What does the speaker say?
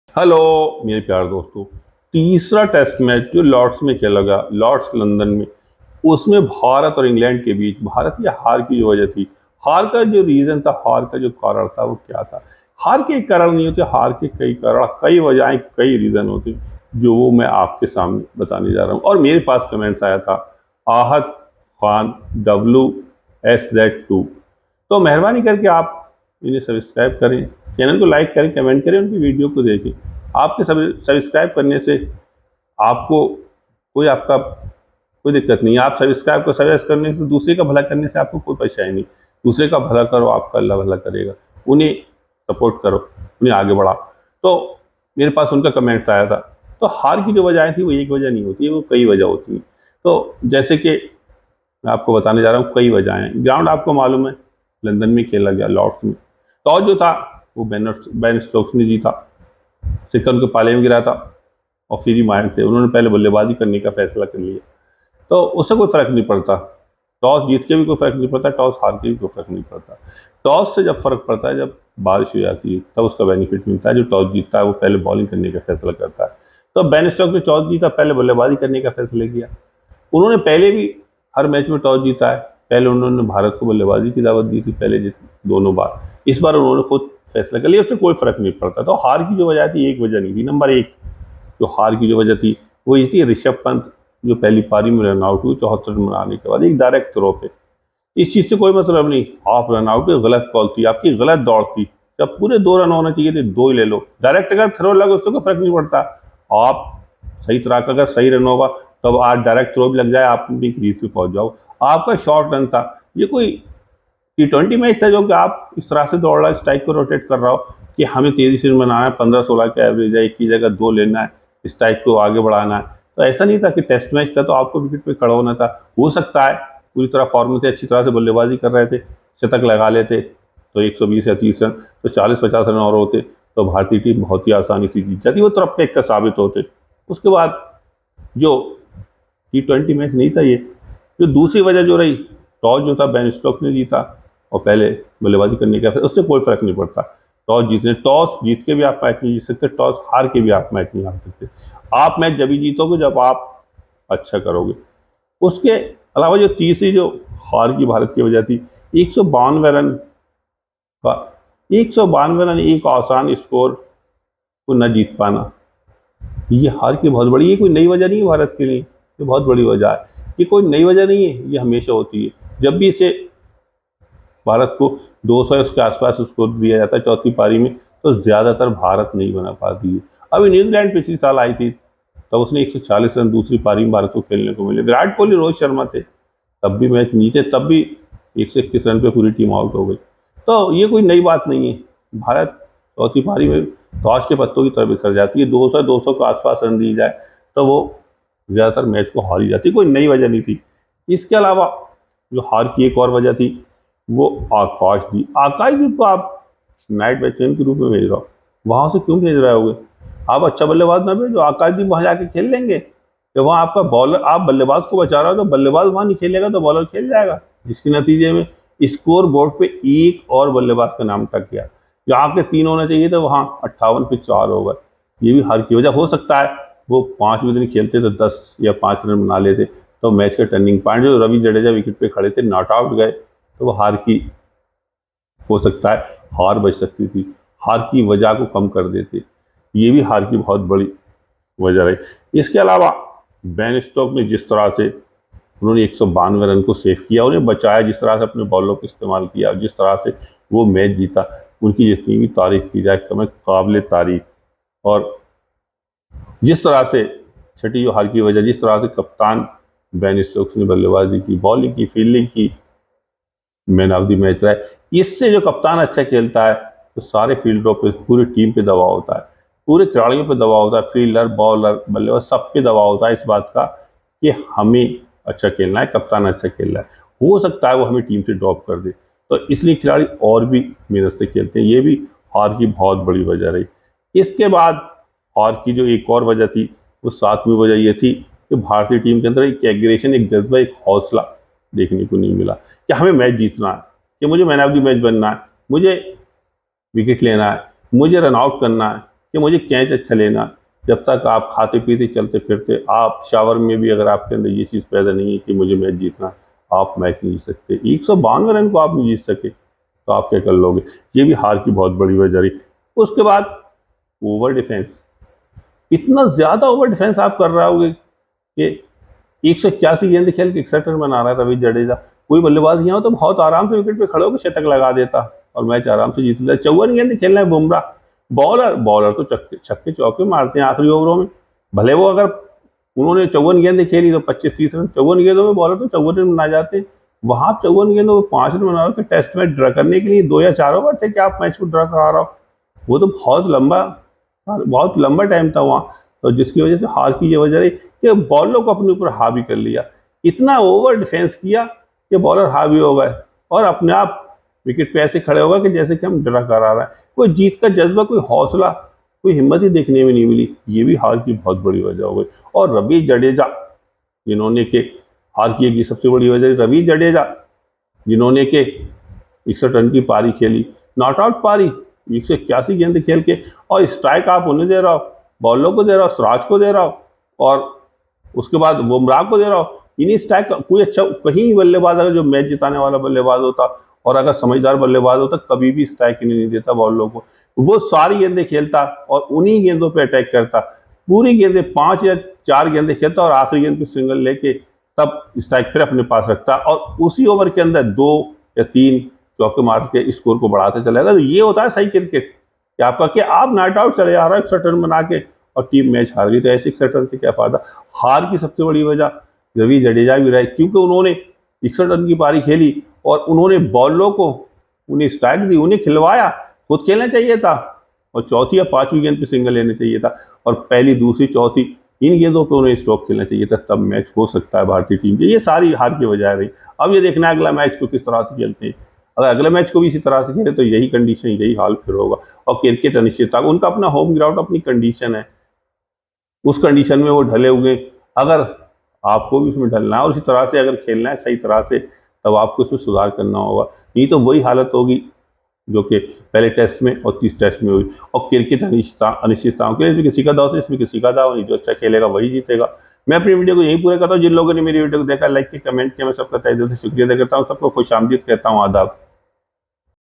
Hello मेरे प्यारे दोस्तों। तीसरा टेस्ट मैच जो लॉर्ड्स में खेला गया, लॉर्ड्स लंदन में, उसमें भारत और इंग्लैंड के बीच भारत की हार की जो वजह थी, हार का जो रीजन था, हार का जो कारण था वो क्या था। हार के एक कारण नहीं होते, हार के कई कारण, कई वजहें, कई रीजन होते जो वो मैं आपके सामने बताने जा रहा हूँ। और मेरे पास कमेंट्स आया था आहत खान WSZ2। तो मेहरबानी करके आप इन्हें सब्सक्राइब करें, चैनल को लाइक करें, कमेंट करें, उनकी वीडियो को देखें। आपके सब्सक्राइब करने से आपको आपका कोई दिक्कत नहीं है। आप सब्सक्राइब को सजेस्ट करने से, दूसरे का भला करने से आपको कोई परेशानी नहीं। दूसरे का भला करो, आपका अल्लाह भला करेगा। उन्हें सपोर्ट करो, उन्हें आगे बढ़ाओ। तो मेरे पास उनका कमेंट्स आया था। तो हार की जो वजह थी वो एक वजह नहीं होती है, वो कई वजह होती है। तो जैसे कि मैं आपको बताने जा रहा हूँ, कई वजह हैं। ग्राउंड आपको मालूम है, लंदन में खेला गया, लॉर्ड्स में। टॉस जो था वो बेन स्टोक्स ने जीता, सिक्का उनके पाले में गिरा था और फ्री माइंड थे, उन्होंने पहले बल्लेबाजी करने का फैसला कर लिया। तो उससे कोई फर्क नहीं पड़ता, टॉस जीत के भी कोई फर्क नहीं पड़ता, टॉस हार के भी कोई फर्क नहीं पड़ता। टॉस से जब फर्क पड़ता है, जब बारिश हो जाती है, तब उसका बेनिफिट मिलता है। जो टॉस जीतता है वो पहले बॉलिंग करने का फैसला करता है। तो बेन स्टोक्स ने टॉस जीता, पहले बल्लेबाजी करने का फैसला किया। उन्होंने पहले भी हर मैच में टॉस जीता है। पहले उन्होंने भारत को बल्लेबाजी की दावत दी थी, पहले दोनों बार। इस बार उन्होंने खुद फैसला कर लिया, उससे कोई फर्क नहीं पड़ता। तो हार की जो वजह थी, एक वजह नहीं थी। नंबर एक जो हार की जो वजह थी वो ये थी, ऋषभ पंत जो पहली पारी में रन आउट हुई 74 रन बनाने के बाद एक डायरेक्ट थ्रो पे। इस चीज से कोई मतलब नहीं, हाफ रन आउट है, गलत कॉल थी आपकी, गलत दौड़ थी। जब पूरे 2 रन होने चाहिए थे, 2 ही ले लो। डायरेक्ट अगर थ्रो लगे उससे कोई फर्क नहीं पड़ता। आप सही तरह का अगर सही रन होगा तब आज डायरेक्ट थ्रो भी लग जाए, आप भी क्रीज पे पहुंच जाओ। आपका शॉर्ट रन था। ये कोई T20 मैच था जो कि आप इस तरह से दौड़ रहा है, स्ट्राइक को रोटेट कर रहा हो कि हमें तेजी से बनाना है, 15-16 का एवरेज है, एक की जगह 2 लेना है, स्ट्राइक को आगे बढ़ाना है। तो ऐसा नहीं था कि टेस्ट मैच था तो आपको विकेट पे खड़ा होना था। हो सकता है पूरी तरह फॉर्म में थे, अच्छी तरह से बल्लेबाजी कर रहे थे, शतक लगा लेते तो 120 या 30 रन, तो 40-50 रन और होते तो भारतीय टीम बहुत ही आसानी से जीत जाती, वो तरफ एक का साबित होते। उसके बाद जो T20 मैच नहीं था ये। जो दूसरी वजह जो रही, टॉस जो था बेन स्टोक्स ने जीता और पहले बल्लेबाजी करने का, उससे कोई फर्क नहीं पड़ता। टॉस जीत के भी आप मैच नहीं जीत सकते, टॉस हार के भी आप मैच नहीं हार सकते। आप मैच जब ही जीतोगे जब आप अच्छा करोगे। उसके अलावा जो तीसरी जो हार की भारत की वजह थी, 192 रन का, 192 रन एक आसान स्कोर को न जीत पाना, ये हार की बहुत बड़ी, ये कोई नई वजह नहीं है भारत के लिए, ये बहुत बड़ी वजह है। ये कोई नई वजह नहीं है, ये हमेशा होती है। जब भी इसे भारत को 200 उसके आसपास स्कोर दिया जाता है चौथी पारी में, तो ज्यादातर भारत नहीं बना पाती है। अभी न्यूजीलैंड पिछली साल आई थी, तब उसने 140 रन दूसरी पारी में भारत को खेलने को मिले। विराट कोहली, रोहित शर्मा थे, तब भी मैच जीते, तब भी 121 रन पे पूरी टीम आउट हो गई। तो ये कोई नई बात नहीं है। भारत चौथी पारी में ताश के पत्तों की तरह बिखर जाती है। 200 के आसपास रन दी जाए तो वो ज्यादातर मैच को हारी जाती है, कोई नई वजह नहीं थी। इसके अलावा जो हार की एक और वजह थी वो आकाशदीप को आप नाइट बैट्समैन के रूप में भेज रहा हो, वहां से क्यों भेज रहे होगे? आप अच्छा बल्लेबाज ना भेजो, आकाशदीप वहां जाके खेल लेंगे। जब वहां आपका बॉलर, आप बल्लेबाज को बचा रहा हो तो बल्लेबाज वहां नहीं खेलेगा तो बॉलर खेल जाएगा, जिसके नतीजे में स्कोर बोर्ड पे एक और बल्लेबाज का नाम टक गया। जहाँ के 3 होना चाहिए थे वहां 58 पे 4 हो गए। ये भी हार की वजह हो सकता है। वो 5वें दिन खेलते तो 10 या 5 रन बना लेते, तो मैच का टर्निंग पॉइंट, जो रवि जडेजा विकेट पे खड़े थे, नॉट आउट गए, तो वो हार की, हो सकता है हार बच सकती थी, हार की वजह को कम कर देते। ये भी हार की बहुत बड़ी वजह रही। इसके अलावा बेन स्टोक ने जिस तरह से, उन्होंने 192 रन को सेव किया, उन्हें बचाया, जिस तरह से अपने बॉलों का इस्तेमाल किया, जिस तरह से वो मैच जीता, उनकी जितनी भी तारीफ की जाए कम है, काबिल तारीफ। और जिस तरह से छठी जो हार की वजह, जिस तरह से कप्तान बेन स्टोक्स ने बल्लेबाजी की, बॉलिंग की, फील्डिंग की, मैन ऑफ द मैच रहा है। इससे जो कप्तान अच्छा खेलता है तो सारे फील्डरों पे, पूरी टीम पे दबाव होता है, पूरे खिलाड़ियों पे दबाव होता है, फील्डर, बॉलर, बल्लेबाज, सब पे दबाव होता है इस बात का कि हमें अच्छा खेलना है, कप्तान अच्छा खेल रहा है। हो सकता है वो हमें टीम से ड्रॉप कर दे, तो इसलिए खिलाड़ी और भी मेहनत से खेलते हैं। ये भी हार की बहुत बड़ी वजह रही। इसके बाद हार की जो एक और वजह थी, वो 7वीं वजह ये थी कि भारतीय टीम के अंदर एक एग्रेशन, एक जज्बा, एक हौसला देखने को नहीं मिला कि हमें मैच जीतना है, कि मुझे मैन ऑफ द मैच बनना है, मुझे विकेट लेना है, मुझे रन आउट करना है। कि मुझे कैच अच्छा लेना। जब तक आप खाते पीते चलते फिरते, आप शावर में भी अगर आपके अंदर ये चीज़ पैदा नहीं है कि मुझे मैच जीतना, आप मैच नहीं जीत सकते। 192 रन को आप नहीं जीत सके तो आप क्या कर लोगे? ये भी हार की बहुत बड़ी वजह रही। उसके बाद ओवर डिफेंस, इतना ज्यादा ओवर डिफेंस आप कर रहे होगे कि 181 गेंद खेल के 61 रन बना रहा है रवि जडेजा। कोई बल्लेबाज यहाँ हो तो बहुत आराम से विकेट पे खड़े होकर शतक लगा देता और मैच आराम से जीत लेता। 54 गेंद खेलना है बुमराह। बॉलर बॉलर तो छक्के चौके मारते हैं आखिरी ओवरों में। भले वो अगर उन्होंने 54 गेंद खेली तो 25-30 रन, 54 गेंदों में बॉलर तो 54 रन बना जाते हैं। वहां 54 गेंदों में 5 रन बना रहे टेस्ट मैच ड्रा करने के लिए 2 या 4 ओवर थे कि आप मैच को ड्रा करा रहा हो। वो तो बहुत लंबा टाइम था वहाँ। तो जिसकी वजह से हार की ये वजह रही कि बॉलरों को अपने ऊपर हावी कर लिया। इतना ओवर डिफेंस किया कि बॉलर हावी हो गए और अपने आप विकेट पे ऐसे खड़े हो गए कि जैसे कि हम ड्रा करा रहा है। कोई जीत का जज्बा, कोई हौसला, कोई हिम्मत ही देखने में नहीं मिली। ये भी हार की बहुत बड़ी वजह हो गई। और रवि जडेजा जिन्होंने के हार की सबसे बड़ी वजह, रवि जडेजा जिन्होंने के 61 रन की पारी खेली, नॉट आउट पारी, 181 गेंद खेल के, और स्ट्राइक आप उन्हें दे रहा हो, बॉलरों को दे रहा हो, सिराज को दे रहा हो और उसके बाद बुमराह को दे रहा हो। इन्हीं स्ट्राइक कोई अच्छा कहीं बल्लेबाज अगर जो मैच जिताने वाला बल्लेबाज होता और अगर समझदार बल्लेबाज होता कभी भी स्ट्राइक नहीं देता बॉलरों को। वो सारी गेंदें खेलता और उन्हीं गेंदों पे अटैक करता। पूरी गेंदें 5 या 4 गेंदें खेलता और आखिरी गेंद पे सिंगल लेके तब स्ट्राइक फिर अपने पास रखता और उसी ओवर के अंदर 2 या 3 चौके मार के स्कोर को बढ़ाते चले जाता। तो ये होता है सही क्रिकेट कि आपका कि आप नॉट आउट चले जा रहे हो 61 रन बना के और टीम मैच हार गई। तो ऐसे 61 रन से क्या फायदा? हार की सबसे बड़ी वजह रवि जडेजा भी रहे क्योंकि उन्होंने 61 रन की पारी खेली और उन्होंने बॉलरों को उन्हें स्ट्राइक दी, उन्हें खिलवाया। खुद खेलना चाहिए था और चौथी या 5वीं गेंद पे सिंगल लेना चाहिए था और पहली, दूसरी, चौथी इन गेंदों पे उन्हें स्ट्रोक खेलना चाहिए था। तब मैच हो सकता है भारतीय टीम के। ये सारी हार की वजह रही। अब ये देखना है अगला मैच को किस तरह से खेलते हैं। अगर अगले मैच को भी इसी तरह से खेले तो यही कंडीशन, यही हाल फिर होगा। और क्रिकेट अनिश्चितता, उनका अपना होम ग्राउंड, अपनी कंडीशन है, उस कंडीशन में वो ढले हुए। अगर आपको भी उसमें ढलना है और उसी तरह से अगर खेलना है सही तरह से तब आपको उसमें सुधार करना होगा। नहीं तो वही हालत होगी जो कि पहले टेस्ट में और 30 टेस्ट में हुई। और क्रिकेट अनिश्चितताओं के लिए इसमें किसी का दाव, इसमें किसी का दाव नहीं। जो अच्छा खेलेगा वही जीतेगा। मैं अपनी वीडियो को यही पूरा करता हूँ। जिन लोगों ने मेरी वीडियो को देखा, लाइक किया, कमेंट किया, मैं सबका तहे दिल से शुक्रिया अदा करता हूँ। सबको खुश आमदीद कहता हूँ। आदाब।